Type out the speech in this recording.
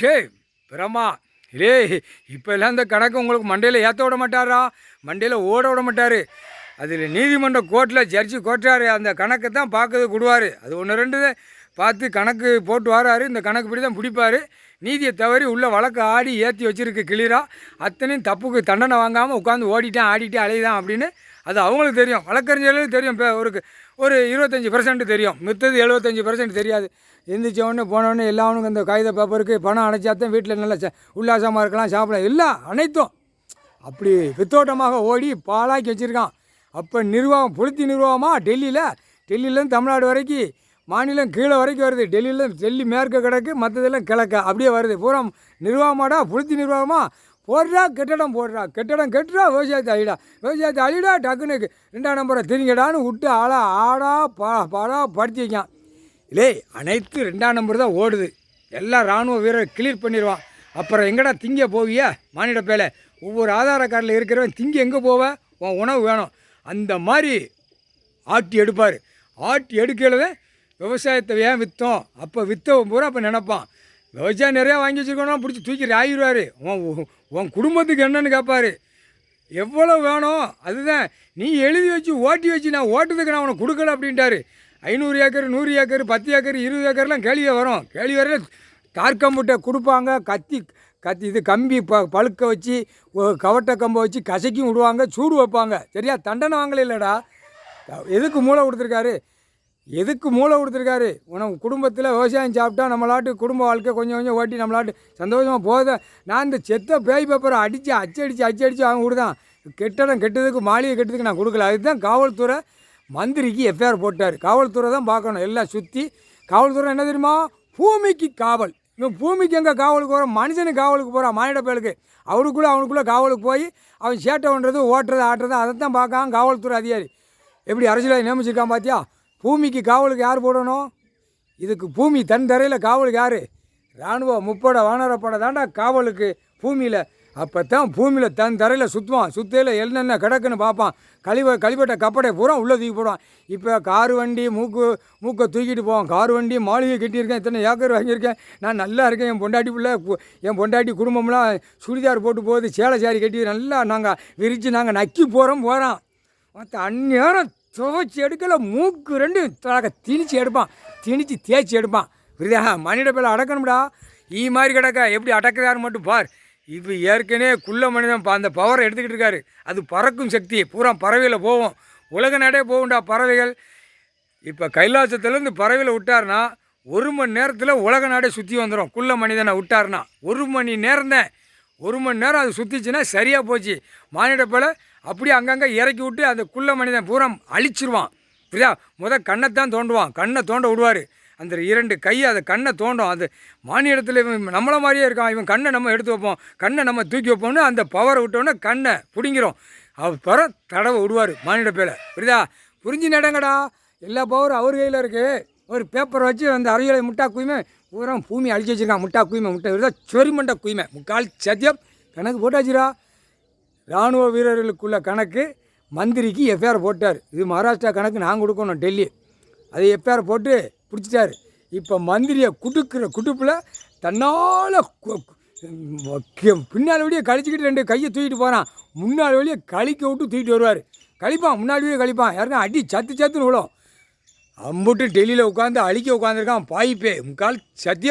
ஷே பிரமா இதே இப்போ எல்லாம் இந்த கணக்கு உங்களுக்கு மண்டையில் ஏற்ற விட மாட்டாரா, மண்டையில் ஓட விட மாட்டார். அதில் நீதிமன்ற கோர்ட்டில் ஜட்ஜி கோர்ட்டார் அந்த கணக்கை தான் பார்க்கறது கொடுவார். அது ஒன்று ரெண்டு பார்த்து கணக்கு போட்டு வராரு. இந்த கணக்கு படி தான் பிடிப்பார். நீதியை தவறி உள்ள வழக்கு ஆடி ஏற்றி வச்சுருக்கு கிளியராக. அத்தனையும் தப்புக்கு தண்டனை வாங்காமல் உட்காந்து ஓடிட்டேன் ஆடிட்டேன் அலையுதான் அப்படின்னு அது அவங்களுக்கு தெரியும். வழக்கறிஞர்களுக்கு தெரியும். இப்போ ஒரு 25% தெரியும், மித்தது 75% தெரியாது. எந்திரிச்சவொடனே போனவொடனே எல்லாவனுக்கும் இந்த காகித பேப்பருக்கு பணம் அணைச்சாத்தான் வீட்டில் நல்லா உல்லாசமாக இருக்கலாம், சாப்பிடலாம், எல்லாம் அனைத்தும் அப்படி வித்தோட்டமாக ஓடி பாலாக்கி வச்சுருக்கான். அப்போ நிர்வாகம் புளுத்தி நிர்வாகமாக டெல்லியிலேருந்து தமிழ்நாடு வரைக்கும் மாநிலம் கீழே வரைக்கும் வருது. டெல்லி மேற்க கிழக்கு, மற்றதெல்லாம் கிழக்க அப்படியே வருது. பூரா நிர்வாகமாடா புளுத்தி நிர்வாகமாக போடுறா, கட்டடம் போடுறா, கட்டடம் கட்டுறா, விவசாயத்தை அழிடா டக்குன்னு 2ஆம் நம்பரை திரிங்கடான்னு விட்டு ஆடா பாடா படுத்தி வைக்கான். இல்லை அனைத்து 2ஆம் நம்பர் தான் ஓடுது. எல்லாம் இராணுவ வீரர் கிளியர் பண்ணிடுவான். அப்புறம் எங்கடா திங்க போவியா மானிட பேலை? ஒவ்வொரு ஆதார கார்டில் இருக்கிறவன் திங்க எங்கே போவ, உன் உணவு வேணும் அந்த மாதிரி ஆட்டி எடுப்பார். ஆட்டி எடுக்கல விவசாயத்தை ஏன் விற்றோம், அப்போ விற்றவன் பூரா அப்போ நினப்பான் விவசாயம் நிறையா வாங்கி வச்சுருக்கோன்னா பிடிச்சி தூக்கி ஆகிடுவார். உன் குடும்பத்துக்கு என்னன்னு கேட்பார். எவ்வளோ வேணும் அதுதான் நீ எழுதி வச்சு ஓட்டி வச்சு நான் ஓட்டுறதுக்கு நான் உனக்கு கொடுக்கல அப்படின்ட்டாரு. 500 ஏக்கர் 100 ஏக்கர் 10 ஏக்கர் 20 ஏக்கர்லாம் கேள்வியே வரும். கேள்வி வரையில் கார்கம்புட்டை கொடுப்பாங்க. கத்தி இது கம்பி பழுக்க வச்சு கவட்டை கம்பை வச்சு கசைக்கும் விடுவாங்க, சூடு வைப்பாங்க. சரியா தண்டனை வாங்கல இல்லைடா. எதுக்கு மூளை கொடுத்துருக்காரு? உனக்கு குடும்பத்தில் விவசாயம் சாப்பிட்டா நம்மளாட்டு குடும்ப வாழ்க்கை கொஞ்சம் கொஞ்சம் ஓட்டி நம்மளாட்டு சந்தோஷமாக போகுது. நான் இந்த செத்த பேய் பேப்பரை அடித்து அவங்க கொடுதான். கெட்டடம் கெட்டதுக்கு மாளிகை கெட்டதுக்கு நான் கொடுக்கல. அதுதான் காவல்துறை மந்திரிக்கு எஃப்ஐஆர் போட்டார். காவல்துறை தான் பார்க்கணும் எல்லாம் சுற்றி. காவல்துறை என்ன தெரியுமா, பூமிக்கு காவல். இவன் பூமிக்கு எங்கே காவலுக்கு போகிறான், மனுஷனுக்கு காவலுக்கு போகிறான். மானிட பயலுக்கு அவனுக்குள்ளே காவலுக்கு போய் அவன் சேட்டை பண்ணுறது ஓட்டுறது ஆட்டுறது அதை தான் பார்க்கான் காவல்துறை அதிகாரி. எப்படி அரசியலாக நியமிச்சிருக்கான் பார்த்தியா? பூமிக்கு காவலுக்கு யார் போடணும்? இதுக்கு பூமி தன் தரையில் காவலுக்கு யார்? இராணுவ முப்படை வானரப்படை தாண்டா காவலுக்கு பூமியில். அப்போ தான் பூமியில் தன் தரையில் சுற்றுவான். சுத்தையில் என்னென்ன கிடக்குன்னு பார்ப்பான். கழிவட்ட கப்படை பூரா உள்ளே தூக்கி போடுவான். இப்போ கார் வண்டி மூக்கை தூக்கிட்டு போவான். கார் வண்டி மாளிகை கட்டியிருக்கேன், இத்தனை ஏக்கர் வாங்கியிருக்கேன், நான் நல்லா இருக்கேன், என் பொண்டாட்டி குடும்பம்லாம் சுடிதார் போட்டு போகுது, சேலை சாரி கட்டி நல்லா நாங்கள் விரித்து நாங்கள் நக்கி போகிறோம். மற்ற அந்நேரம் துவைச்சி எடுக்கல, மூக்கு 2 திணிச்சு எடுப்பான், திணிச்சு தேய்ச்சி எடுப்பான். புரியுதா? மனித பேரை அடக்கணும்டா. மாதிரி கிடக்கா எப்படி அடக்கிறாரு மட்டும் பார். இப்போ ஏற்கனவே குள்ள மனிதன் அந்த பவரை எடுத்துக்கிட்டு இருக்காரு. அது பறக்கும் சக்தி பூரா பறவையில் போவோம், உலக நடே போகும்டா பறவைகள். இப்போ கைலாசத்துலேருந்து பறவையில் விட்டார்னா 1 மணி நேரத்தில் உலக நாடே சுற்றி வந்துடும். குள்ள மனிதனை விட்டார்னா 1 மணி நேரம் தான். 1 மணி நேரம் அது சுற்றிச்சுன்னா சரியாக போச்சு. மானிட போல் அப்படியே அங்கங்கே இறக்கி விட்டு அந்த குள்ள மனிதன் பூரா அழிச்சிருவான். புரியா? கண்ணைத்தான் தோண்டுவான், கண்ணை தோண்ட விடுவார். அந்த 2 கையை அதை கண்ணை தோண்டும். அது மானிடத்தில் இவன் நம்மளை மாதிரியே இருக்கான். இவன் கண்ணை நம்ம எடுத்து வைப்போம், கண்ணை நம்ம தூக்கி வைப்போம்னு அந்த பவரை விட்டோன்னே கண்ணை பிடிங்கிறோம். அப்புறம் தடவை விடுவார் மானிட பேரை. புரியுதா? புரிஞ்சு நடங்கடா. எல்லா பவரும் அவர் கையில் இருக்குது. ஒரு பேப்பரை வச்சு அந்த அறிவியலை முட்டா குயிமை பூரா பூமி அழிச்சு வச்சுருக்கான். முட்டா குயிமை இதுதான் சொரிமண்ட குயிமை. முக்கால் சத்தியம் கணக்கு போட்டாச்சுரா. இராணுவ வீரர்களுக்குள்ள கணக்கு மந்திரிக்கு எஃப்ஐஆர் போட்டார். இது மகாராஷ்டிரா கணக்கு நான் கொடுக்கணும் டெல்லி. அதை எஃப்ஐஆர் போட்டு பிடிச்சிட்டாரு. இப்போ மந்திரியை குட்டுப்பில் தன்னால் பின்னால் வழியே கழிச்சிக்கிட்டு 2 கையை தூக்கிட்டு போகிறான். முன்னாள் வழியே கழிக்க விட்டு தூக்கிட்டு வருவார். கழிப்பான், முன்னாடி வழியே கழிப்பான். யாருக்கும் அடி சத்துன்னு விழும். அம்புட்டு டெல்லியில் உட்காந்து அழிக்க உட்காந்துருக்கான் பாய்ப்பே. முக்கால் சத்தியம்.